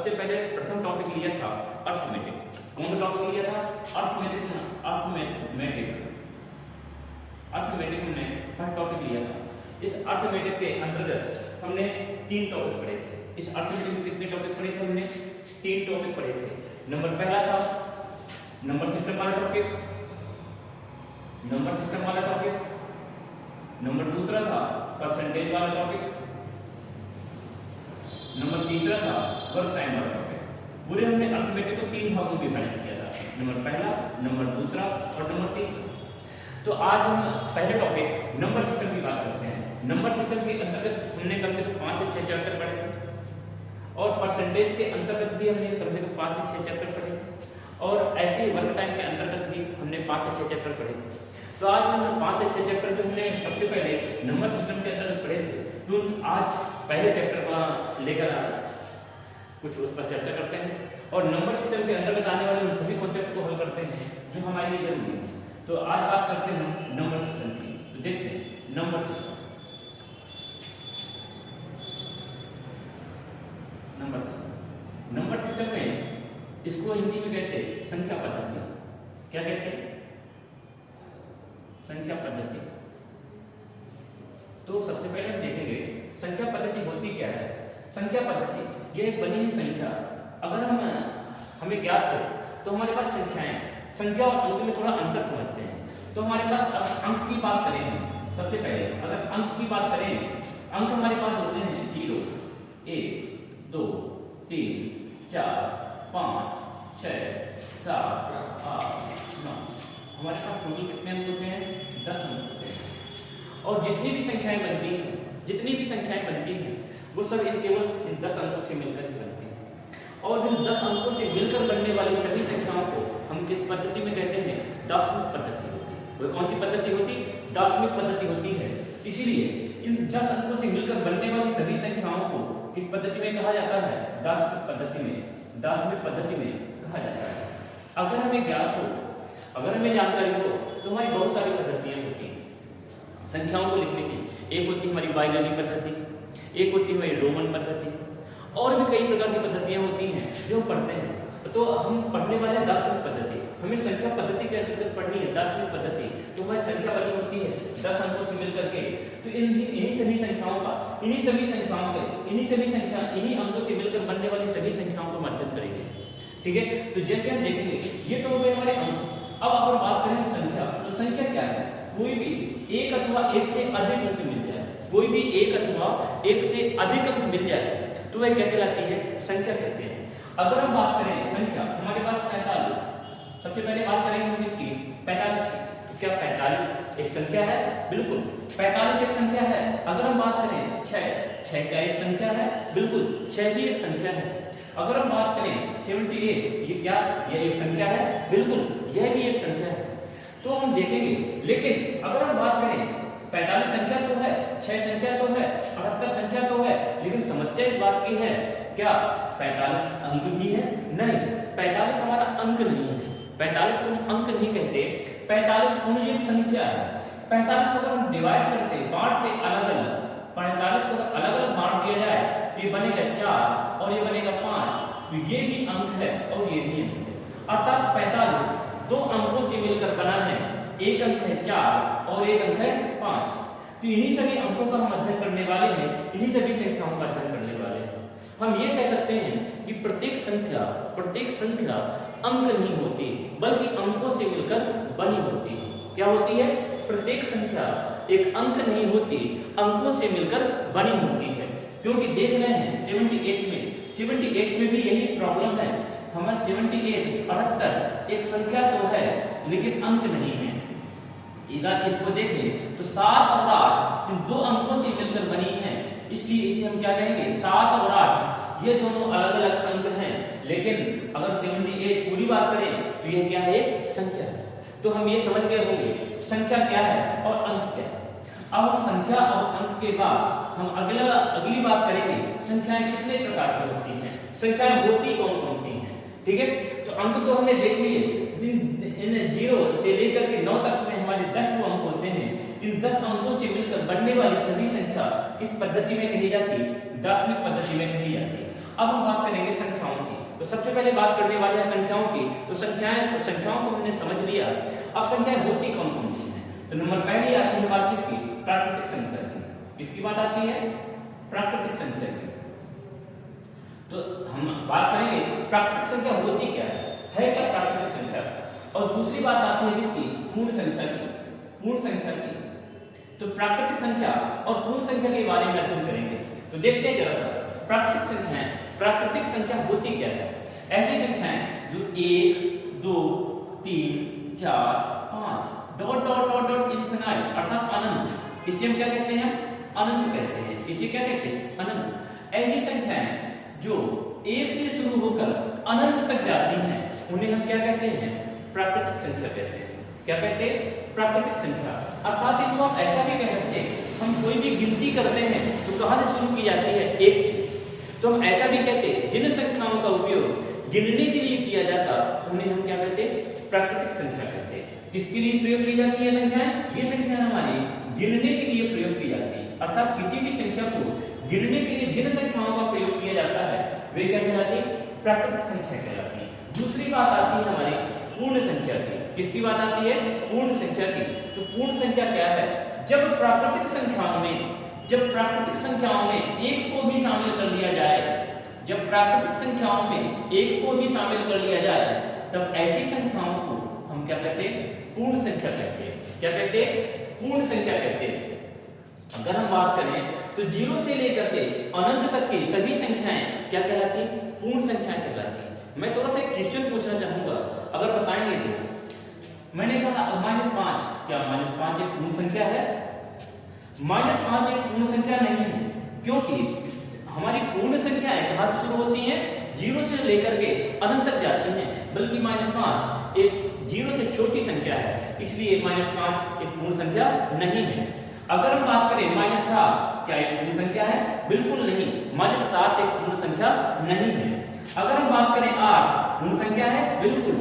सबसे पहले प्रथम टॉपिक लिया था अर्थमेटिक। कौन सा टॉपिक लिया था? अर्थमेटिक हमने फर्स्ट टॉपिक लिया था। इस अर्थमेटिक के अंतर्गत हमने 3 टॉपिक पढ़े थे। इस अर्थमेटिक में कितने टॉपिक पढ़े थे? हमने 3 टॉपिक पढ़े थे। नंबर पहला था नंबर सिस्टम वाला टॉपिक, नंबर दूसरा था परसेंटेज वाला टॉपिक, नंबर तीसरा था वर्क टाइम वाला टॉपिक। पूरे हमने अर्थमेटिक को 3 भागों में विभाजित किया था, नंबर पहला, नंबर दूसरा और नंबर तीसरा। तो आज हम पहले टॉपिक नंबर सिस्टम की बात करते हैं। नंबर सिस्टम के अंतर्गत हमने कम से कम 5 से 6 चैप्टर पढ़े थे और परसेंटेज के अंतर्गत भी हमने कम से कम 5 से 6 चैप्टर पढ़े और ऐसे वर्क टाइम के अंतर्गत भी हमने 5 से 6 चैप्टर पढ़े। तो आज हम 5 से 6 चैप्टर जो हमने सबसे पहले नंबर सिस्टम के अंतर्गत पढ़े थे, तो आज पहले चैप्टर का लेकर कुछ उस पर चर्चा करते हैं और नंबर सिस्टम के अंतर्गत आने वाले उन सभी कॉन्सेप्ट को हल करते हैं जो हमारे लिए जरूरी है। तो आज बात करते हैं नंबर सिस्टम की। तो देखते हैं नंबर सिस्टम। नंबर सिस्टम में इसको हिंदी में कहते हैं संख्या पद्धति। क्या कहते हैं? संख्या पद्धति। तो सबसे पहले हम देखेंगे संख्या पद्धति होती क्या है। संख्या पद्धति यह एक बनी हुई संख्या, अगर हमें ज्ञात हो तो हमारे पास संख्याएं, संख्या और अंक में थोड़ा अंतर समझते हैं। तो हमारे पास अंक की बात करें, सबसे पहले अगर अंक की बात करें, अंक हमारे पास होते हैं 0, 1, 2, 3, 4, 5, 6, 7, 8, 9। हमारे पास टोटल कितने अंक होते हैं? 10 अंक होते हैं। और जितनी भी संख्याएं बनती हैं वो सब केवल इन 10 अंकों से मिलकर ही बनती हैं। और इन 10 अंकों से मिलकर बनने वाली सभी संख्याओं को हम किस पद्धति में कहते हैं? दार्शनिक पद्धति होती है। वो कौन सी पद्धति होती? दार्शनिक पद्धति होती है। इसीलिए इन 10 अंकों से मिलकर बनने वाली सभी संख्याओं को किस पद्धति में कहा जाता है? दार्शनिक पद्धति में कहा जाता है। अगर हमें ज्ञात हो, अगर हमें जानकारी हो तो हमारी बहुत सारी पद्धतियां होती हैं संख्याओं को लिखने की। एक होती है हमारी बाइनरी पद्धति, एक होती है हमारी रोमन पद्धति, और भी कई प्रकार की पद्धतियां होती हैं जो हम पढ़ते हैं। तो हम पढ़ने वाले दार्शनिक पद्धति, हमें संख्या पद्धति के अंतर्गत पढ़नी है दार्शनिक पद्धति। तो हमारी संख्या बनी होती है 10 अंकों से मिलकर के। तो इन्हीं सभी अंकों से मिलकर बनने वाली सभी संख्याओं को अध्ययन करेंगे। ठीक है, तो जैसे हम देखेंगे ये तो हो गए हमारे अंक। अब अगर बात करें संख्या, तो संख्या क्या है? कोई भी एक अथवा एक से अधिक अंक मिल जाए, कोई भी एक अथवा एक से अधिक अंक मिल जाए तो वह क्या कहलाती है? संख्या कहते हैं। अगर हम बात करें संख्या, हमारे पास 45, सबसे पहले बात करेंगे हम इसकी 45 की। तो क्या 45 एक संख्या है? बिल्कुल 45 एक संख्या है। अगर हम बात करें 6 क्या एक संख्या है? बिल्कुल 6 भी एक संख्या है। अगर हम बात करें 78, ये क्या? यह एक संख्या है? बिल्कुल यह भी एक संख्या है। तो हम देखेंगे, लेकिन अगर हम बात करें 45 संख्या तो है, 6 संख्या तो है, 78 संख्या तो है, लेकिन समस्या इस बात की है क्या 45 अंक भी है? नहीं, 45 हमारा अंक नहीं है। 45 को हम अंक नहीं कहते, 45 कोई एक संख्या है। 45 को अगर हम डिवाइड करते, बांटते अलग-अलग, 45 को अगर अलग-अलग बांट दिया जाए तो ये बनेगा 4 और ये बनेगा 5, तो ये भी अंक है और ये भी अंक है। अर्थात 45 दो अंकों से मिलकर बना है। एक अंक है 4 और एक अंक है 5। तो इन्हीं सभी अंकों का हम अध्ययन करने वाले हैं, इन्हीं सभी संख्याओं का अध्ययन करने वाले हैं। हम ये कह सकते हैं कि प्रत्येक संख्या अंक नहीं होती, बल्कि अंकों से मिलकर बनी होती है। क्या होती है? प्रत्येक संख्या एक अंक नहीं होती, अंकों से मिलकर बनी होती है। क्योंकि देख रहे हैं 78 में भी यही प्रॉब्लम है। हमारा 78 एक संख्या तो है लेकिन अंक नहीं है। इधर इसको देखें तो 7 और 8 इन दो अंकों से मिलकर बनी है, इसलिए इसे हम क्या कहेंगे? 7 और 8 ये दोनों अलग-अलग अंक हैं। लेकिन अगर 78 पूरी बात करें तो ये क्या है? एक संख्या है। तो हम ये समझ गए होंगे संख्या क्या है और अंक क्या है। अब हम संख्या और अंक के बाद हम अगली बात करेंगे संख्याएं कितने प्रकार की होती हैं, संख्याएं होती कौन-कौन सी हैं। ठीक है, तो अंक तो हमने देख लिए, इन 0 से लेकर के 9 तक में हमारे 10 अंक होते हैं। इन 10 अंकों से मिलकर बनने वाली सभी संख्या किस पद्धति में कही जाती? दार्शनिक पद्धति में कही जाती है। अब हम बात करेंगे संख्याओं सबसे पहले बात करने वाले हैं संख्याओं की। तो संख्याओं को हमने समझ लिया। अब संख्याएं होती कौन कौन सी हैं? तो नंबर पहली आती है बात किसकी? प्राकृतिक संख्या की। किसकी बात आती है? प्राकृतिक संख्या की। तो हम बात करेंगे प्राकृतिक संख्या होती क्या है क्या प्राकृतिक संख्या। और दूसरी बात आती है किसकी? पूर्ण संख्या की। पूर्ण संख्या की। तो प्राकृतिक संख्या और पूर्ण संख्या के बारे में अध्ययन करेंगे। तो देखते हैं जरा सा प्राकृतिक संख्या होती क्या है। ऐसी संख्याएं जो 1 2 3 4 5 dot dot dot dot infinite अर्थात अनंत, इसे हम क्या कहते हैं? अनंत कहते हैं। इसे क्या कहते हैं? अनंत। ऐसी संख्याएं जो 1 से शुरू होकर अनंत तक जाती हैं उन्हें हम क्या कहते हैं? प्राकृतिक संख्या कहते हैं। क्या कहते हैं? प्राकृतिक संख्या। अर्थात इनको हम ऐसा भी कह सकते हैं, हम कोई भी गिनती करते हैं तो कहां से शुरू की जाती है? 1 से। तो हम ऐसा भी कहते हैं जिन संख्याओं का उपयोग गिनने के लिए किया जाता उन्हें हम क्या कहते हैं? प्राकृतिक संख्या कहते हैं। किसके लिए प्रयोग की जाती है संख्याएं? ये संख्या हमारी गिनने के लिए प्रयोग की जाती है। अर्थात किसी भी संख्या को गिनने के लिए जिन संख्याओं का प्रयोग किया जाता है वे क्या कहलाती है? प्राकृतिक संख्या कहलाती है। दूसरी बात आती है हमारी पूर्ण संख्या की। किसकी बात आती है? पूर्ण संख्या की। तो पूर्ण संख्या क्या है? जब प्राकृतिक संख्याओं में एक को भी शामिल कर लिया जाए, जब प्राकृतिक संख्याओं में एक को भी शामिल कर लिया जाए तब ऐसी संख्याओं को हम क्या कहते हैं? पूर्ण संख्या कहते हैं। क्या कहते हैं? पूर्ण संख्या कहते हैं। अगर हम बात करें तो 0 से लेकर के अनंत तक की सभी संख्याएं क्या कहलाती हैं? पूर्ण संख्याएं कहलाती हैं। मैं थोड़ा सा एक क्वेश्चन पूछना चाहूंगा, अगर बताएंगे तो। मैंने कहा -5, क्या -5 एक पूर्ण संख्या है? -5 एक पूर्ण संख्या नहीं है, क्योंकि हमारी पूर्ण संख्याएं कहां से शुरू होती हैं? 0 से लेकर के अनंत तक जाती हैं, बल्कि -5 एक 0 से छोटी संख्या है, इसलिए -5 एक पूर्ण संख्या नहीं है। अगर हम बात करें -7, क्या एक पूर्ण संख्या है? बिल्कुल नहीं, -7 एक पूर्ण संख्या नहीं है। अगर हम बात करें 8, पूर्ण संख्या है? बिल्कुल।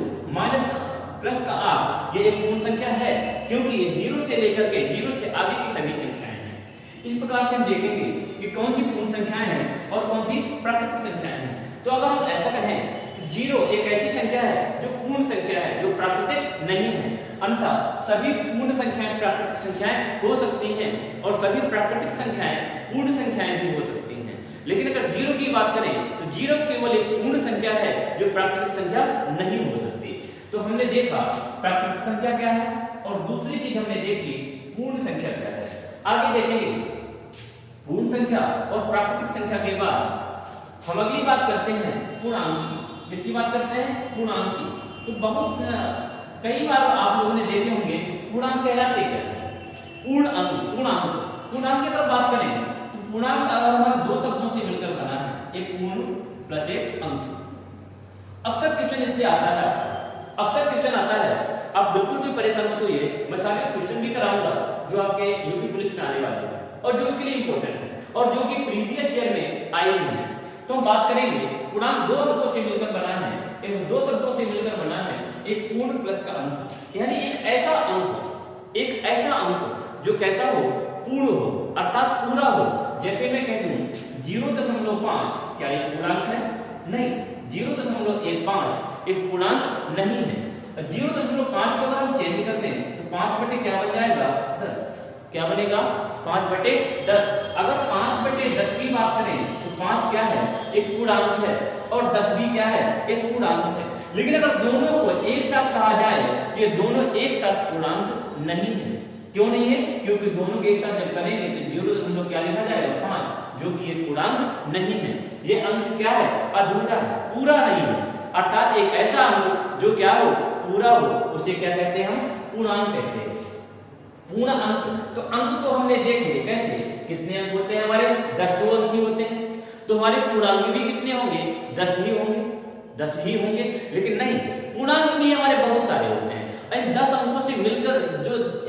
+8 ये एक पूर्ण संख्या है, क्योंकि ये 0 से लेकर के 0 से आगे की सभी संख्याएं हैं। इस प्रकार से हम देखेंगे कि कौन सी पूर्ण संख्याएं हैं और कौन सी प्राकृतिक संख्याएं हैं। तो अगर हम ऐसा कहें 0 एक ऐसी संख्या है जो पूर्ण संख्या है, जो प्राकृतिक नहीं है। अन्यथा सभी पूर्ण संख्याएं प्राकृतिक संख्याएं हो सकती हैं और सभी प्राकृतिक संख्याएं पूर्ण संख्याएं भी हो सकती हैं। लेकिन अगर 0 की बात करें तो 0 केवल एक पूर्ण संख्या है जो प्राकृतिक संख्या नहीं हो सकती। तो हमने देखा प्राकृतिक संख्या क्या है और दूसरी चीज हमने देखी पूर्ण संख्या क्या है। आगे देखेंगे पूर्ण संख्या और प्राकृतिक संख्या के बाद हम अगली बात करते हैं पूर्णांक की। किसकी बात करते हैं? पूर्णांक की। तो बहुत कई बार आप लोगों ने देखे होंगे पूर्णांक कहलाते क्या है? पूर्णांक की अगर बात करें तो पूर्णांक हमारा 2 शब्दों से मिलकर बना है, एक पूर्ण प्लस एक अंक। अक्सर क्वेश्चन इससे आता है, आप बिल्कुल भी परेशान मत होइए, मैं सारे क्वेश्चन भी कराऊंगा जो आपके यूपी पुलिस में आने वाले हैं और जो उसके लिए इंपॉर्टेंट है और जो कि प्रीवियस ईयर में आए हुए हैं। तो हम बात करेंगे पूर्णांक 2 अंकों से मिलकर बना है, इन 2 शब्दों से मिलकर बना है एक पूर्ण प्लस का अंक, यानी एक ऐसा अंक जो कैसा हो? पूर्ण हो, अर्थात पूरा हो। जैसे मैं कह दूं 0.5, क्या एक पूर्णांक है? नहीं। 0.15 एक पूर्णांक नहीं है। 0.5 को अगर हम चेंज कर दें तो 5 बटे क्या बन जाएगा? 10। क्या बनेगा? 5 बटे 10। अगर 5 बटे 10 की बात करें तो 5 क्या है? एक पूर्णांक है और 10 भी क्या है? एक पूर्णांक है। लेकिन अगर दोनों को एक साथ कहा जाए तो ये दोनों एक साथ पूर्णांक नहीं है। क्यों नहीं है? क्योंकि दोनों के एक साथ जब करेंगे तो 0. क्या लिखा जाएगा? 5, जो कि एक पूर्णांक नहीं है। ये अंक क्या है? अधूरा है, पूरा नहीं है। अर्थात एक ऐसा अंक जो क्या हो? पूरा हो, उसे क्या कहते हैं? हम पूर्णांक कहते हैं। पूर्ण अंक। तो अंक तो हमने देखे कैसे, कितने अंक होते हैं हमारे? 10 अंक ही होते हैं। तो हमारे पूर्णांक भी कितने होंगे? 10 ही होंगे। लेकिन नहीं, पूर्णांक भी हमारे बहुत सारे होते हैं। इन 10 अंकों से मिलकर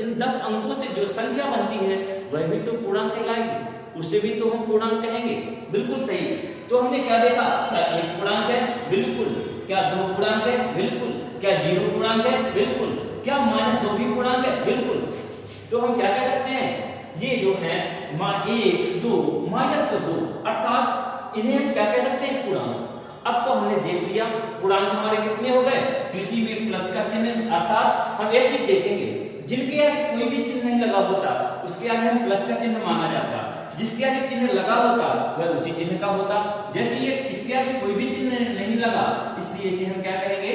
इन 10 अंकों से जो संख्या बनती है वह भी तो पूर्णांक कहलाएगी, उसे भी तो हम पूर्णांक कहेंगे। बिल्कुल सही। तो हमने क्या देखा? क्या एक पूर्णांक है? बिल्कुल। क्या 2 पूर्णांक है? बिल्कुल। क्या 0 पूर्णांक है? बिल्कुल। क्या -2 भी पूर्णांक है? बिल्कुल। तो हम क्या कह सकते हैं? ये जो है 1 2 -2, अर्थात इन्हें हम क्या कह सकते हैं? पूर्णांक। अब तो हमने देख लिया, पूर्णांक हमारे कितने हो गए, किसी भी प्लस का चिन्ह, अर्थात हम एक चीज देखेंगे, जिनके आगे कोई भी चिन्ह नहीं लगा होता उसके आगे हम प्लस का चिन्ह माना जाता, जिसके आगे चिन्ह लगा होता वह उसी चिन्ह का होता। जैसे ये इसके आगे कोई भी चिन्ह नहीं लगा, इसलिए इसे हम क्या कहेंगे,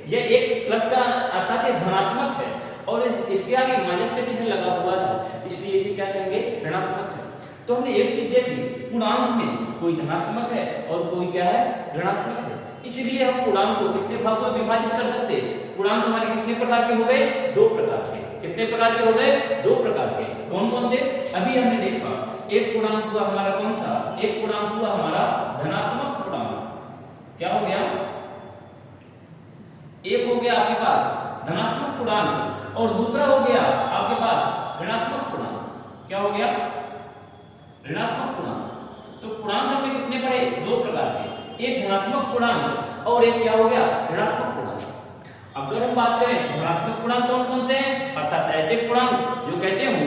ये एक प्लस का अर्थात ये धनात्मक है, और इसके आगे माइनस का चिन्ह लगा हुआ है, इसलिए इसे क्या कहेंगे, ऋणात्मक है। तो हमने एक चीज देखी, पूर्णांक में कोई धनात्मक है और कोई क्या है, ऋणात्मक है। इसलिए हम पूर्णांक को कितने भागों में विभाजित कर सकते हैं, पूर्णांक हमारे कितने प्रकार के हो गए, दो प्रकार के। कितने प्रकार के हो गए, दो प्रकार के। कौन कौन से, अभी हमने देखा एक पूर्णांक हुआ हमारा कौन सा, एक पूर्णांक हुआ हमारा धनात्मक पूर्णांक। क्या हो गया, एक हो गया आपके पास धनात्मक पूर्णांक और दूसरा हो गया आपके पास ऋणात्मक पूर्णांक। क्या हो गया, ऋणात्मक पूर्णांक। तो पूर्णांक हमने कितने पढ़े, दो प्रकार के, एक धनात्मक पूर्णांक और एक क्या हो गया, ऋणात्मक पूर्णांक। अगर हम बात करें धनात्मक पूर्णांक कौन कौन से हैं, अर्थात ऐसे पूर्णांक जो कैसे हो,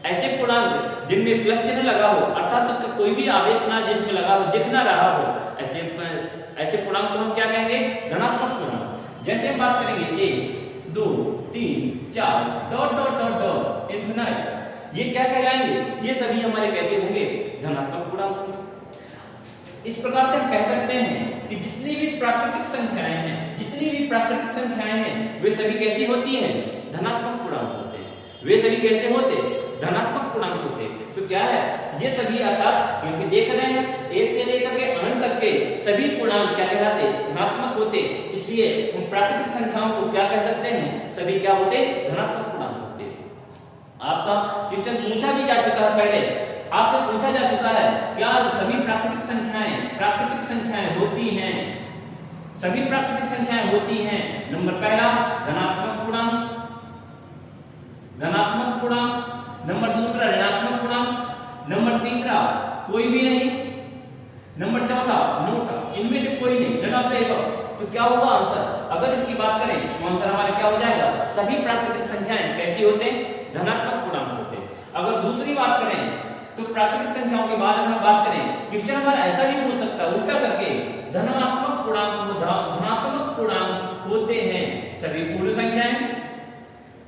ऐसे पूर्णांक जिनमें प्लस चिन्ह लगा हो, अर्थात उसका कोई भी आवेश ना जिसमें लगा हो, दिख ना रहा हो, ऐसे पूर्णांक को हम क्या कहेंगे, धनात्मक पूर्णांक। जैसे हम बात करेंगे 1 2 3 4 dot dot dot dot infinite, ये क्या कहलाएंगे, ये सभी हमारे कैसे होंगे, धनात्मक पूर्णांक होंगे। इस प्रकार से हम कह सकते हैं कि जितनी भी प्राकृतिक संख्याएं हैं, जितनी भी प्राकृतिक संख्याएं हैं, वे सभी कैसी होती हैं, धनात्मक पूर्णांक होते हैं। वे सभी कैसे होते, धनात्मक पूर्णांक होते हैं। तो क्या है, ये सभी अर्थात क्योंकि देख रहे हैं एक से लेकर के अनंत तक के सभी पूर्णांक क्या कहलाते, धनात्मक होते, इसलिए उन प्राकृतिक संख्याओं को क्या कह सकते हैं, सभी क्या होते, धनात्मक पूर्णांक होते। आपका क्वेश्चन पूछा भी जा चुका है, पहले आपसे पूछा जा चुका है, क्या सभी प्राकृतिक संख्याएं होती हैं, सभी प्राकृतिक संख्याएं होती हैं। नंबर पहला धनात्मक पूर्णांक, नंबर दूसरा ऋणात्मक पूर्णांक, नंबर तीसरा कोई भी नहीं, नंबर चौथा नोटा, इनमें से कोई नहीं, नन ऑफ द अबव। तो क्या होगा आंसर, अगर इसकी बात करें तो आंसर हमारा क्या हो जाएगा, सभी प्राकृतिक संख्याएं कैसी होते हैं, धनात्मक पूर्णांक होते हैं। अगर दूसरी बात करें तो प्राकृतिक संख्याओं के बाद अगर हम बात करें, क्वेश्चन हमारा ऐसा भी हो सकता है उल्टा करके, धनात्मक पूर्णांक होते हैं सभी पूर्ण संख्याएं,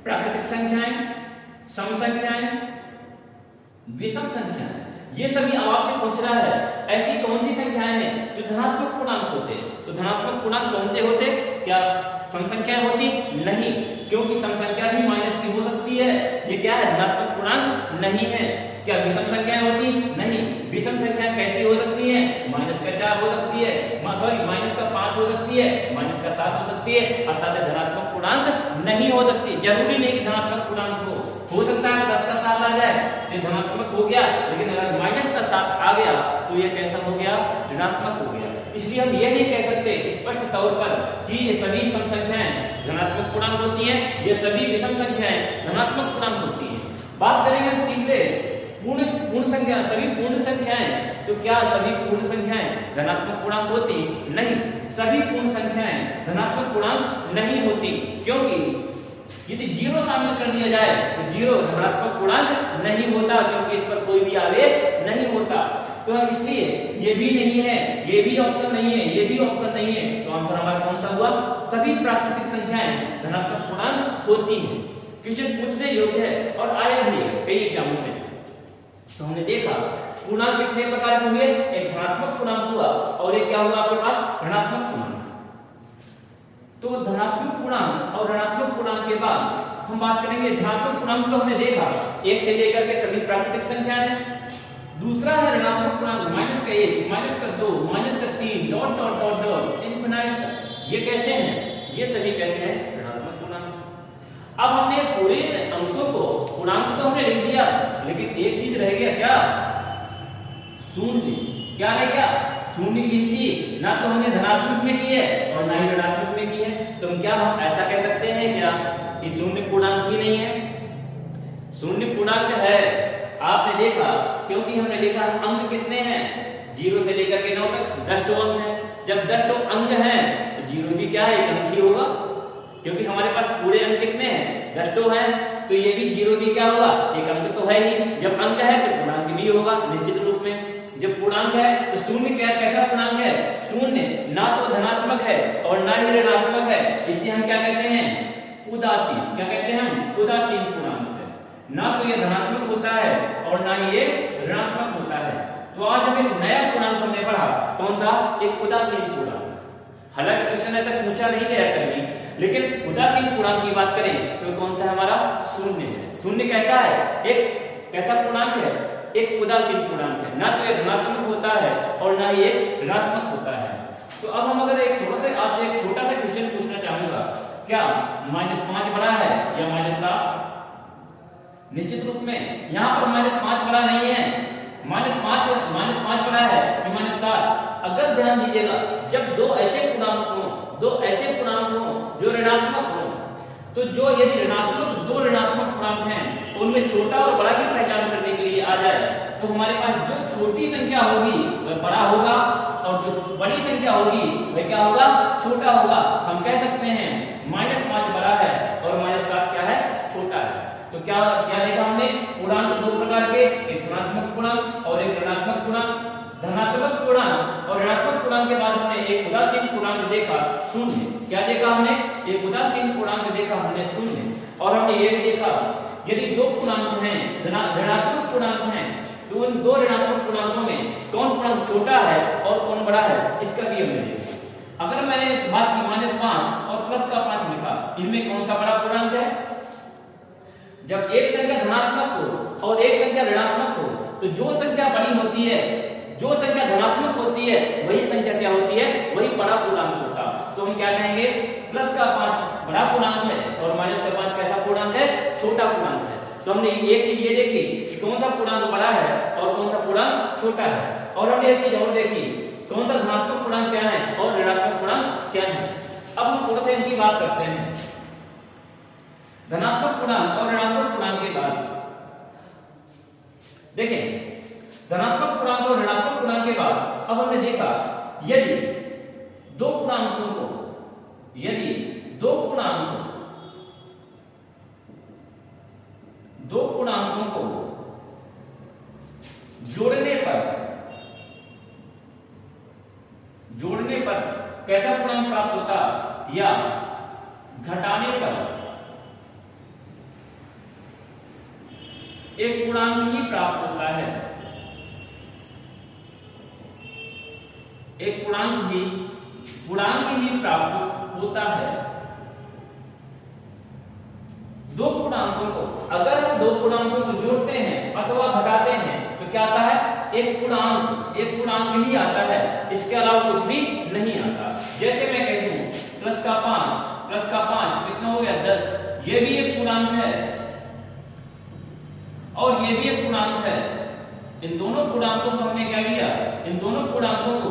प्राकृतिक संख्याएं, सम संख्याएं, विषम संख्याएं, ये सभी अब आपसे पूछ रहा है ऐसी कौन सी संख्याएं हैं जो धनात्मक पूर्णांक होते हैं। तो धनात्मक पूर्णांक कौन से होते, क्या सम संख्याएं होती, नहीं, क्योंकि सम संख्या भी माइनस की हो सकती है, ये क्या है, धनात्मक पूर्णांक नहीं है। क्या विषम संख्याएं होती, नहीं, विषम संख्याएं कैसी हो सकती हैं, माइनस का 4 हो सकती है, सॉरी माइनस का 5 हो सकती है, माइनस का 7 हो सकती है, अर्थात धनात्मक पूर्णांक नहीं हो सकती। जरूरी नहीं कि धनात्मक पूर्णांक हो सकता है प्लस का 7 आ जाए तो धनात्मक हो गया, लेकिन अगर माइनस का 7 आ गया तो ये कैसा हो गया, ऋणात्मक हो गया। इसलिए हम ये नहीं कह सकते स्पष्ट तौर पर कि ये सभी सम संख्याएं धनात्मक पूर्णांक होती हैं, ये सभी विषम संख्याएं धनात्मक पूर्णांक होती हैं। बात करेंगे हम तीसरे पूर्ण संख्या, सभी पूर्ण संख्याएं, तो क्या सभी पूर्ण संख्याएं धनात्मक पूर्णांक होती, नहीं, सभी पूर्ण संख्याएं धनात्मक पूर्णांक नहीं होती, क्योंकि यदि 0 शामिल कर दिया जाए तो 0 धनात्मक पूर्णांक नहीं होता, क्योंकि इस पर कोई भी आवेश नहीं होता। तो इसलिए ये भी नहीं है, ये भी ऑप्शन नहीं है, ये भी ऑप्शन नहीं है, तो आंसर हमारा कौन सा हुआ, सभी प्राकृतिक संख्याएं धनात्मक पूर्णांक होती हैं। क्वेश्चन पूछने योग्य है और आया भी है कई एग्जामों में। तो हमने देखा पूर्णांक कितने प्रकार के हुए, एक धनात्मक पूर्णांक हुआ और एक क्या हुआ आपके पास, ऋणात्मक पूर्णांक। तो धनात्मक पूर्णांक और ऋणात्मक पूर्णांक के बाद हम बात करेंगे धनात्मक पूर्णांक को हमने देखा 1 से लेकर के सभी प्राकृतिक संख्याएं, दूसरा है ऋणात्मक पूर्णांक -1, -2, -3 dot dot dot dot infinite. ये कैसे हैं, ये सभी कैसे हैं, ऋणात्मक पूर्णांक। अब हमने पूरे अंकों को, पूर्णांक तो हमने लिख दिया, लेकिन एक चीज रह गया, क्या, शून्य। क्या रह गया, शून्य गिनती ना तो हमने धनात्मक में की है और ना ही ऋणात्मक में की है। तो हम ऐसा कह सकते हैं क्या कि शून्य पूर्णांक ही नहीं है, शून्य पूर्णांक है। आपने देखा, क्योंकि हमने देखा अंक कितने हैं, 0 से लेकर के 9 तक 10 अंक है। जब 10 अंक हैं तो 0 भी क्या है, एक अंक ही होगा, क्योंकि हमारे पास पूरे अंक कितने हैं, 10 हैं, तो ये भी 0 भी क्या होगा, एक अंक तो है ही। जब अंक है तो पूर्णांक भी होगा निश्चित रूप में। जब पूर्णांक है तो शून्य कैसा पूर्णांक है? शून्य ना तो धनात्मक है और ना ही ऋणात्मक है, इसे हम क्या कहते हैं? उदासीन। क्या कहते हैं हम? उदासीन पूर्णांक है। ना तो ये धनात्मक होता है और ना ही ये ऋणात्मक होता है। तो आज हम एक नया पूर्णांक हमने पढ़ा, कौन सा? एक उदासीन पूर्णांक। हालांकि क्वेश्चन ऐसा पूछा नहीं गया कभी, लेकिन उदासीन पूर्णांक की बात करें तो कौन सा हमारा? शून्य है। शून्य कैसा है? एक कैसा पूर्णांक है? एक उदासीन पूर्णांक है। ना तो ये धनात्मक होता है और ना ही ये ऋणात्मक होता है। तो अब हम अगर एक थोड़ा सा आपसे एक छोटा सा क्वेश्चन पूछना चाहूंगा, क्या -5 बड़ा है या -7? निश्चित रूप में यहाँ पर -5 बड़ा नहीं है। -5 बड़ा है कि -7? अगर ध्यान दीजिएगा, जब दो ऐसे पूर्णांक हो जो ऋणात्मक हो, तो जो यदि दो ऋणात्मक पूर्णांक हैं, उनमें छोटा और बड़ा की पहचान करने के लिए आ जाए, तो हमारे पास जो छोटी संख्या होगी वह बड़ा होगा और जो बड़ी संख्या होगी वह क्या होगा? छोटा होगा। हम कह सकते हैं -5 बड़ा है और -7 क्या है? छोटा है। तो क्या देखा हमने? पूर्णांक दो प्रकार के, एक धनात्मक पूर्णांक और एक ऋणात्मक पूर्णांक। धनात्मक पूर्णांक और ऋणात्मक पूर्णांक के बाद हमने एक उदासीन पूर्णांक देखा, शून्य। क्या देखा हमने? एक उदासीन पूर्णांक देखा हमने, शून्य। और हमने ये भी देखा, यदि दो पूर्णांक हैं, ऋणात्मक पूर्णांक हैं, तो उन दो ऋणात्मक पूर्णांकों में कौन पूर्णांक छोटा है और कौन बड़ा है, इसका भी हमने देखा। अगर मैंने बात की -5 और +5 लिखा, इनमें कौन सा बड़ा पूर्णांक है? जब एक संख्या धनात्मक हो और एक संख्या ऋणात्मक हो, तो जो संख्या बड़ी होती है, जो संख्या धनात्मक होती है, वही संख्या क्या होती है? वही बड़ा पूर्णांक होता। तो हम क्या कहेंगे? +5 बड़ा पूर्णांक है और -5 कैसा पूर्णांक है? छोटा पूर्णांक है। तो हमने एक चीज ये देखी कि कौन सा पूर्णांक बड़ा है और कौन सा पूर्णांक छोटा है। और हमने एक चीज और देखी, कौन सा धनात्मक पूर्णांक क्या है और ऋणात्मक पूर्णांक क्या है। अब हम थोड़ा सा इनकी बात करते हैं। धनात्मक पूर्णांक और ऋणात्मक पूर्णांक के बाद देखें, धनात्मक पूर्णांक और ऋणात्मक पूर्णांक के बाद अब हमने देखा, यदि दो पूर्णांकों को जोड़ने पर कैसा पूर्णांक प्राप्त होता, या घटाने पर एक पूर्णांक ही प्राप्त होता है। एक पूर्णांक ही प्राप्त होता है। दो पूर्णांकों को, अगर हम दो पूर्णांकों को जोड़ते हैं अथवा घटाते हैं तो क्या आता है? एक पूर्णांक ही आता है, इसके अलावा कुछ भी नहीं आता। जैसे मैं कह दूं प्लस का 5 कितना हो गया? 10। ये भी एक पूर्णांक है और ये भी एक पूर्णांक है। इन दोनों पूर्णांकों को हमने क्या किया? इन दोनों पूर्णांकों को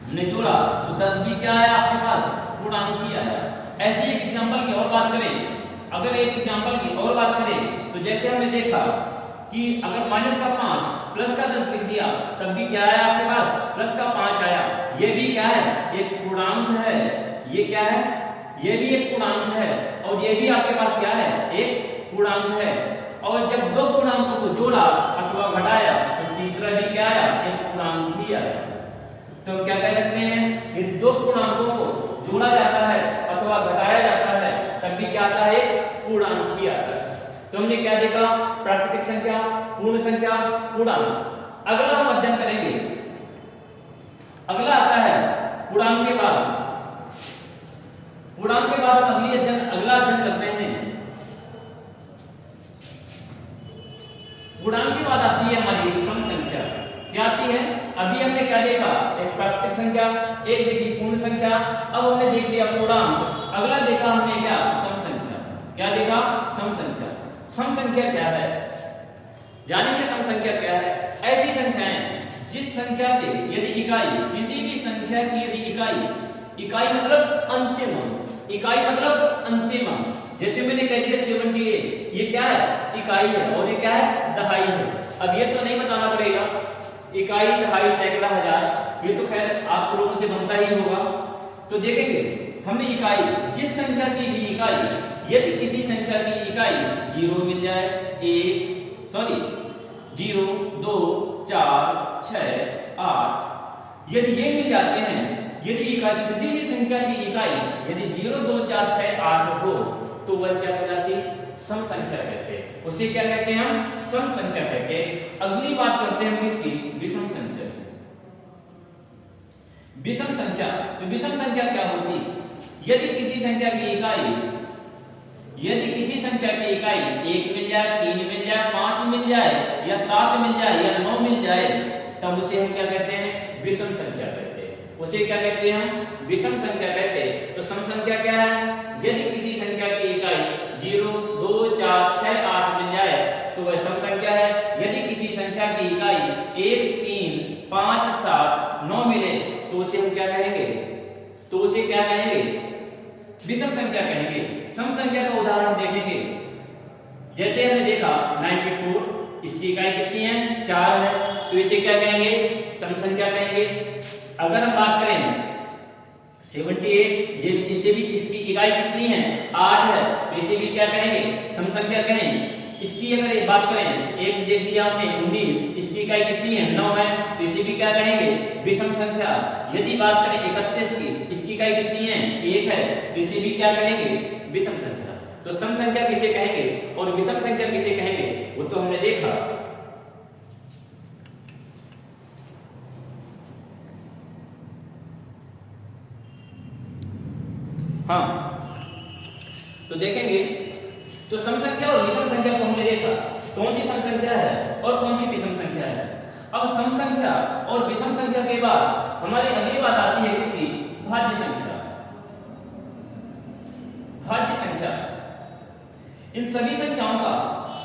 हमने जोड़ा तो 10 भी क्या आया आपके पास? पूर्णांक ही आया। ऐसे एक एग्जांपल की और बात करें, अगर एक एग्जांपल की और बात करें तो जैसे हमने देखा कि अगर -5 प्लस का 10 लिख दिया, तब भी क्या आया आपके पास? +5 आया। ये भी क्या है? एक पूर्णांक है। ये क्या है? ये भी एक पूर्णांक है और ये भी आपके पास क्या है? एक पूर्णांक है। और जब दो पूर्णांकों को जोड़ा अथवा घटाया तो तीसरा भी क्या आया? एक पूर्णांक ही आया। तो हम क्या कह सकते हैं? यदि दो पूर्णांकों को जोड़ा जाता है अथवा घटाया जाता है, तब भी क्या आता है? एक पूर्णांक ही आता है। तो हमने क्या देखा? प्राकृतिक संख्या, पूर्ण संख्या, पूर्णांक। अगला हम अध्ययन करेंगे, अगला आता है पूर्णांक के बाद हम अगला अध्ययन करते हैं। पूर्णांक के बाद आती है हमारी सम संख्या। क्या आती है? अभी हमने क्या देखा? एक प्राकृतिक संख्या, एक देखी पूर्ण संख्या, अब हमने देख लिया पूर्णांक। अगला देखा हमने क्या? सम संख्या। क्या देखा? सम संख्या। सम संख्या क्या है? जानेंगे सम संख्या क्या है। ऐसी संख्याएं जिस संख्या के यदि इकाई, किसी भी संख्या की यदि इकाई मतलब अंतिम अंक, इकाई मतलब अंतिम अंक। जैसे मैंने कह दिया 78, ये क्या है? इकाई है और ये क्या है? दहाई है। अब ये तो नहीं बताना पड़ेगा, इकाई, दहाई, सैकड़ा, हजार, ये तो खैर आप लोगों से बनता ही होगा। तो देखेंगे हमने इकाई, जिस संख्या की भी इकाई, यदि किसी संख्या की इकाई 0 मिल जाए, 0, 2, 4, 6, 8, यदि ये मिल जाते हैं, यदि इकाई किसी भी संख्या की इकाई यदि 0, 2, 4, 6, 8 हो तो वह क्या कहलाती है? सम संख्या कहते हैं। उसे क्या कहते हैं हम? सम संख्या कहते हैं। अगली बात करते हैं किसकी? विषम संख्या। विषम संख्या, तो विषम संख्या क्या होती? यदि किसी संख्या की इकाई 1 मिल जाए, 3 मिल जाए, 5 मिल जाए या 7 मिल जाए या 9 मिल जाए, तब उसे हम क्या कहते हैं? विषम संख्या कहते हैं। उसे क्या कहते हैं हम? विषम संख्या कहते हैं। तो सम संख्या क्या है? यदि किसी संख्या की इकाई 0, 2, 4, 6, 8 मिल जाए तो वह सम संख्या है। यदि किसी संख्या की इकाई 1, 3, 5, 7, 9 मिले तो उसे हम क्या कहेंगे? तो उसे क्या कहेंगे? विषम संख्या कहेंगे। सम संख्या का उदाहरण देखेंगे, जैसे हमने देखा 94, इसकी इकाई कितनी है? 4 है, तो इसे क्या कहेंगे? सम संख्या कहेंगे। अगर हम बात करें 78, ये इसे भी इसकी इकाई कितनी है? 8 है, तो इसे भी क्या कहेंगे? सम संख्या कहेंगे। इसकी अगर एक बात करें, एक देख लिया हमने 19, इसकी इकाई कितनी है? 9 है, तो इसे भी क्या कहेंगे? विषम संख्या। यदि बात करें 31 की, इसकी इकाई कितनी है? 1 है, तो इसे भी क्या कहेंगे? विषम संख्या। तो सम संख्या किसे कहेंगे और विषम संख्या किसे कहेंगे वो तो हमने देखा। हाँ, तो देखेंगे, तो सम संख्या और विषम संख्या को हमने देखा, कौन सी सम संख्या है और कौन सी विषम संख्या है। अब सम संख्या और विषम संख्या के बाद हमारी अगली बात आती है किसकी? भाज्य संख्या। भाज्य संख्या, इन सभी संख्याओं का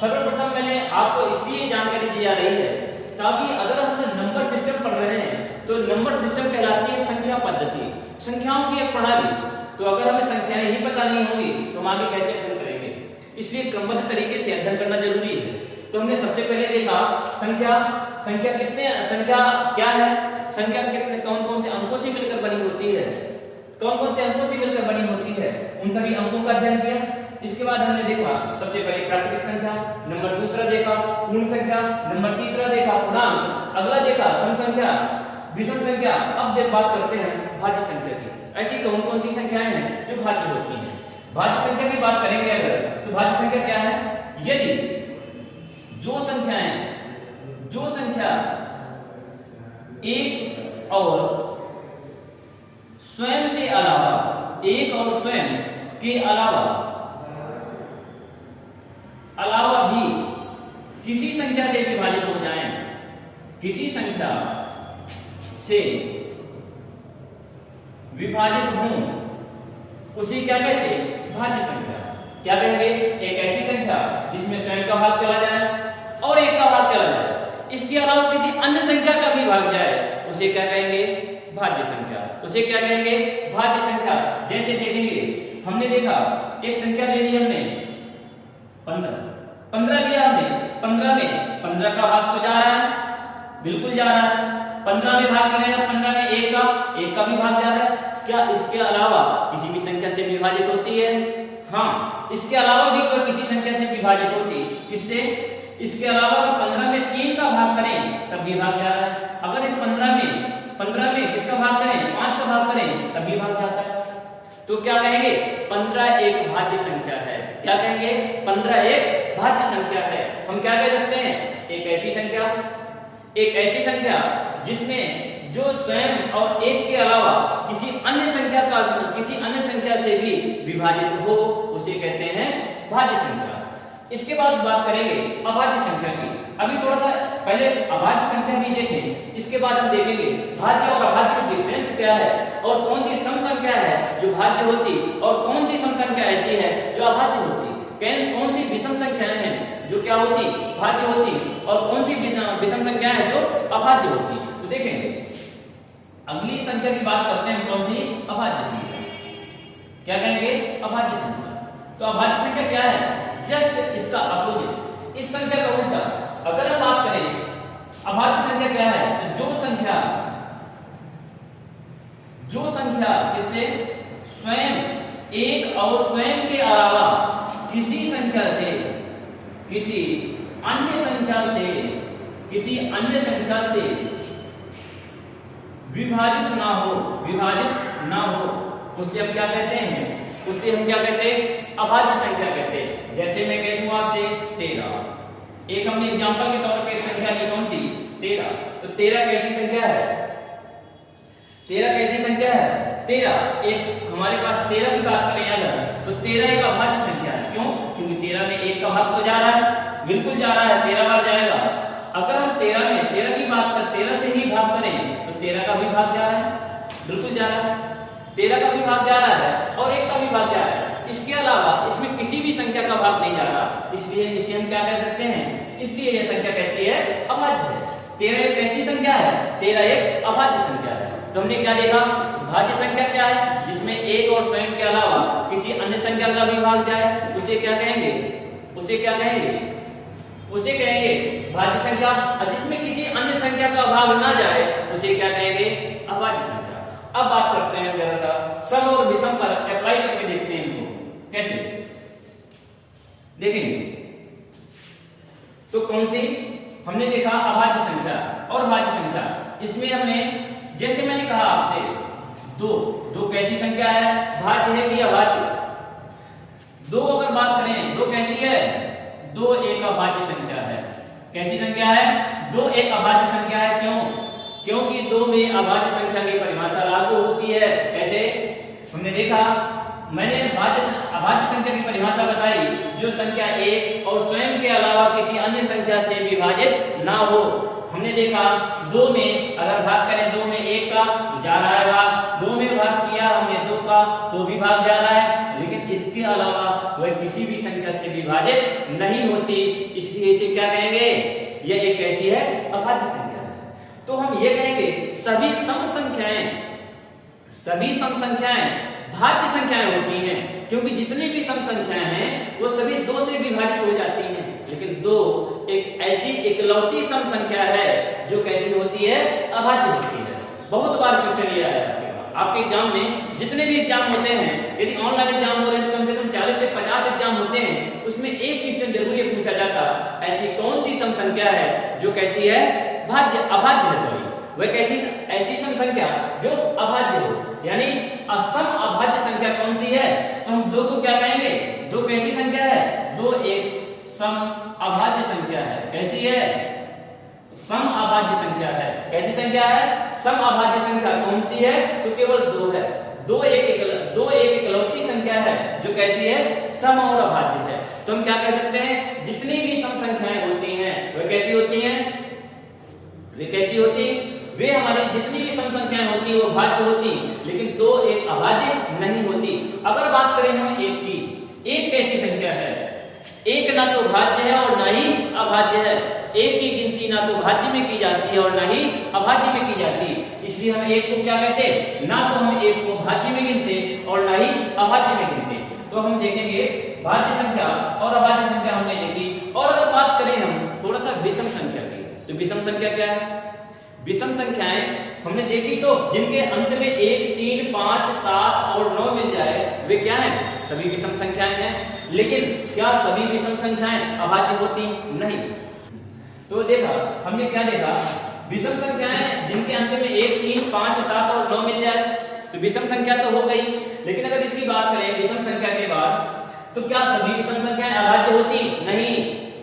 सर्वप्रथम मैंने आपको इसलिए जानकारी दी जा रही है ताकि अगर हम नंबर सिस्टम पढ़ रहे हैं तो नंबर सिस्टम कहलाती है संख्या पद्धति, संख्याओं की एक प्रणाली। तो अगर हमें संख्याएं ही पता नहीं होंगी तो हम आगे कैसे अध्ययन करेंगे? इसलिए क्रमबद्ध तरीके से अध्ययन करना जरूरी है। तो हमने सबसे पहले देखा संख्या कितने, संख्या क्या है? संख्या कितने, कौन कौन से अंकों से मिलकर बनी होती है? कौन कौन से अंकों से मिलकर बनी होती है? उन सभी अंकों का अध्ययन किया। इसके बाद हमने देखा सबसे पहले प्राकृतिक संख्या, नंबर दूसरा देखा पूर्ण संख्या, नंबर तीसरा देखा पूर्णांक, अगला देखा सम संख्या, विषम संख्या। अब बात करते हैं भाज्य संख्या की। ऐसी कौन कौन सी संख्याएं हैं जो भाज्य होती हैं? भाज्य संख्या की बात करेंगे अगर, तो भाज्य संख्या क्या है? यदि जो संख्या एक और स्वयं के अलावा भी किसी संख्या से विभाजित हो जाएं, किसी संख्या से विभाजित हों, उसे क्या कहते हैं? भाज्य संख्या। क्या कहेंगे? एक ऐसी संख्या जिसमें स्वयं का भाग चला जाए और एक का भाग चला जाए, इसके अलावा किसी अन्य संख्या का भी भाग जाए, उसे क्या कहेंगे? भाज्य संख्या। उसे क्या कहेंगे? भाज्य संख्या। जैसे देखेंगे, हमने देखा एक संख्या ले ली हमने 15 लिया हमने, 15 में 15 का भाग तो जा रहा है, बिल्कुल जा रहा है। 15 में भाग करें, 15 में एक का भी भाग जा रहा है। क्या इसके अलावा किसी भी संख्या से विभाजित होती है? हाँ, इसके अलावा भी कोई किसी संख्या से विभाजित होती। किससे? इसके अलावा 15 में 3 का भाग करें तब भी भाग जा रहा है। अगर इस 15 में किसका भाग करें? 5 का भाग करें तब भी भाग जाता है। तो क्या कहेंगे? 15 एक भाज्य संख्या है। क्या कहेंगे? 15 एक भाज्य संख्या है। हम क्या कह सकते हैं? एक ऐसी संख्या जिसमें जो स्वयं और एक के अलावा किसी अन्य संख्या से भी विभाजित हो, उसे कहते हैं भाज्य संख्या। इसके बाद बात करेंगे अभाज्य संख्या की। अभी थोड़ा सा पहले अभाज्य संख्या भी देखें, इसके बाद हम देखेंगे भाज्य और अभाज्य में डिफरेंस क्या है और कौन सी सम संख्या है जो भाज्य होती और कौन सी सम संख्या ऐसी है जो अभाज्य होती, कौन सी विषम संख्याएं हैं जो क्या होती? भाज्य होती, और कौन सी विषम संख्या है जो अभाज्य होती। तो देखेंगे अगली संख्या की बात करते हैं, कौन सी? अभाज्य संख्या। क्या कहेंगे? अभाज्य संख्या। तो अभाज्य संख्या क्या है? जस्ट इसका अपोजिट, इस संख्या का उल्टा। अगर हम बात करें अभाज्य संख्या क्या है? तो जो संख्या किससे? स्वयं एक और स्वयं के अलावा किसी अन्य संख्या से विभाजित ना हो, विभाजित ना हो, उसे हम क्या कहते हैं, उसे हम क्या कहते हैं, अभाज्य संख्या कहते हैं। जैसे मैं कह दूं आपसे 13, एक हमने एग्जांपल के तौर पे एक संख्या ली, कौन सी, 13। तो 13 कैसी संख्या है, 13 कैसी संख्या है, 13 एक हमारे पास 13 की बात करें अगर, तो 13 एक अभाज्य संख्या है। क्यों, क्योंकि 13 में 1 का भाग तो जा रहा है, बिल्कुल जा रहा है, 13 बार जाएगा। अगर हम 13 में 13 की बात करें, 13 से ही भाग करें, तो 13 का भी भाग जा रहा है, बिल्कुल जा रहा है, 13 का भी भाग जा रहा है और 1 का भी भाग जा रहा है। इसके अलावा इसमें किसी भी संख्या का भाग नहीं जा रहा, इसलिए इसे हम क्या कह सकते हैं, इसलिए यह संख्या कैसी है, अभाज्य है। 13 एक कैसी संख्या है, 13 एक अभाज्य संख्या है। तो हमने क्या देखा, भाज्य संख्या क्या है, जिसमें 1 और स्वयं के अलावा किसी अन्य संख्या का भी भाग जाए, उसे क्या कहेंगे, उसे क्या कहेंगे, उसे कहेंगे भाज्य संख्या। और जिसमें किसी अन्य संख्या का भाग ना जाए, उसे क्या कहेंगे, अभाज्य संख्या। अब बात करते हैं जरा सा सम और विषम पर अप्लाई करके देखते हैं इनको कैसे देखेंगे। तो कौन सी हमने देखा, अभाज्य संख्या और भाज्य संख्या। इसमें हमने, जैसे मैंने कहा आपसे, दो कैसी संख्या है, भाज्य है कि अभाज्य। दो अगर बात करें, दो कैसी है, 2 एक अभाज्य संख्या है। कैसी संख्या है, 2 एक अभाज्य संख्या है। क्यों, क्योंकि 2 में अभाज्य संख्या की परिभाषा लागू होती है। कैसे, हमने देखा, मैंने अभाज्य संख्या की परिभाषा बताई, जो संख्या 1 और स्वयं के अलावा किसी अन्य संख्या से विभाजित ना हो। हमने देखा 2 में अगर भाग करें, 2 में 1 का तो जा रहा है भाग, 2 में भाग किया हमने 2 का तो भी भाग जा रहा है, लेकिन इसके अलावा वह किसी भी संख्या से विभाजित नहीं होती, इसलिए इसे क्या कहेंगे, यह एक ऐसी है अभाज्य संख्या है। तो हम ये कहेंगे सभी सम संख्याएं भाज्य संख्याएं होती हैं, क्योंकि जितनी भी सम संख्याएं हैं वो सभी 2 से विभाजित हो जाती हैं। लेकिन 2 एक ऐसी इकलौती सम संख्या है जो कैसी होती है, अभाज्य होती है। बहुत बार क्वेश्चन ये आया आपके एग्जाम में, जितने भी एग्जाम होते हैं, यदि ऑनलाइन एग्जाम हो रहे हैं तो कम से कम 40 से 50 एग्जाम होते हैं, उसमें एक क्वेश्चन जरूर ये पूछा जाता, ऐसी कौन सी सम संख्या है जो कैसी है, अभाज्य है। सॉरी, वह कैसी ऐसी सम संख्या जो अभाज्य हो, यानी असम अभाज्य संख्या कौन सी है, तो हम 2 को क्या कहेंगे, 2 कैसी संख्या है, 2 एक सम अभाज्य संख्या है। कैसी है, सम अभाज्य संख्या है। कैसी संख्या है, सम अभाज्य संख्या कौन सी है, तो केवल 2 है। 2 एक इकलौती संख्या है जो कैसी है, सम और अभाज्य है। तो हम क्या कह सकते हैं, जितनी भी सम संख्याएं होती हैं वे कैसी होती हैं, वे कैसी होती, वे हमारी जितनी भी सम संख्याएं होती है वो भाज्य होती, लेकिन 2 एक अभाज्य नहीं होती। अगर बात करें हम 1 की, 1 कैसी संख्या है, 1 ना तो भाज्य है और ना ही अभाज्य है। 1 की गिनती ना तो भाज्य में की जाती है और ना ही अभाज्य में की जाती, इसलिए हम 1 को क्या कहते हैं, ना तो हम 1 को भाज्य में गिनते और ना ही अभाज्य में गिनते। तो हम देखेंगे भाज्य संख्या और अभाज्य संख्या हमने देखी। और अगर बात करें हम थोड़ा सा विषम संख्या की, तो विषम संख्या क्या है, विषम संख्याएं हमने देखी, तो जिनके अंत में 1, 3, 5, 7 और 9 मिल जाए वे क्या है, सभी विषम संख्याएं हैं। लेकिन क्या सभी विषम संख्याएं अभाज्य होती, नहीं। तो देखा हमने क्या देखा, विषम संख्याएं जिनके अंत में 1, 3, 5, 7 और 9 मिल जाए तो विषम संख्या तो हो गई। लेकिन अगर इसकी बात करें विषम संख्या के बाद, तो क्या सभी विषम संख्याएं अभाज्य होती, नहीं,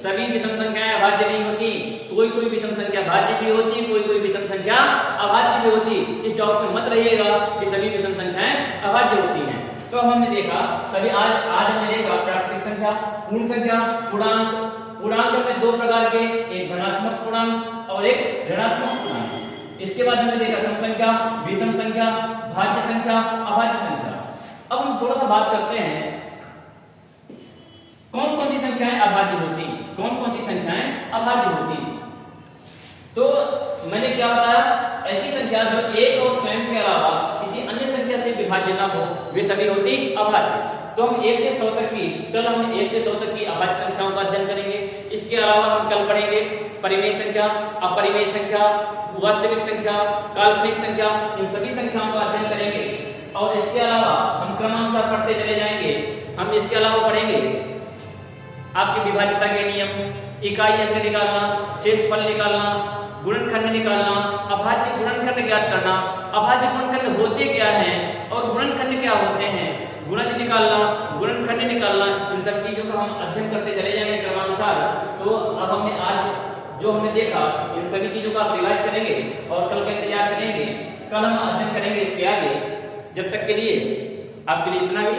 सभी विषम संख्याएं अभाज्य नहीं होती। कोई कोई विषम संख्या भाज्य भी होती, कोई कोई विषम संख्या अभाज्य भी होती। इस डाउट में मत रहिएगा कि सभी विषम संख्याएं अभाज्य होती हैं। तो हमने देखा सभी, आज हमने देखा प्राकृतिक संख्या, पूर्ण संख्या, पूर्णांक। पूर्णांक में 2 प्रकार के, एक धनात्मक पूर्णांक और एक ऋणात्मक पूर्णांक। इसके बाद हमने देखा सम संख्या, विषम संख्या, भाज्य संख्या, अभाज्य संख्या। अब हम थोड़ा सा बात करते हैं कौन कौन सी संख्याएं अभाज्य होती, कौन कौन सी संख्याएं अभाज्य होती। तो मैंने क्या बताया, ऐसी संख्या जो 1 और स्वयं के अलावा किसी अन्य संख्या से विभाज्य ना हो वे सभी होती अभाज्य। तो हम 1 से 100 तक की, कल हम 1 से 100 तक की अभाज्य संख्याओं का अध्ययन करेंगे। इसके अलावा हम कल पढ़ेंगे परिमेय संख्या, अपरिमेय संख्या, वास्तविक संख्या, काल्पनिक संख्या, इन सभी संख्याओं का अध्ययन करेंगे। और इसके अलावा हम क्रमानुसार पढ़ते चले जाएंगे। हम इसके अलावा पढ़ेंगे आपकी विभाज्यता के नियम, इकाई अंक निकालना, शेषफल निकालना, गुणनखंड निकालना, अभाज्य गुणनखंड ज्ञात करना, अभाज्य गुणनखंड होते क्या हैं और गुणनखंड क्या होते हैं, गुणज निकालना, गुणनखंड निकालना, इन सब चीजों का हम अध्ययन करते चले जाएंगे क्रमानुसार। तो अब हमने आज जो हमने देखा इन सभी चीजों का आप रिवाइज करेंगे और कल का इंतजार करेंगे। कल हम अध्ययन करेंगे इसके आगे। जब तक के लिए आपके लिए इतना ही।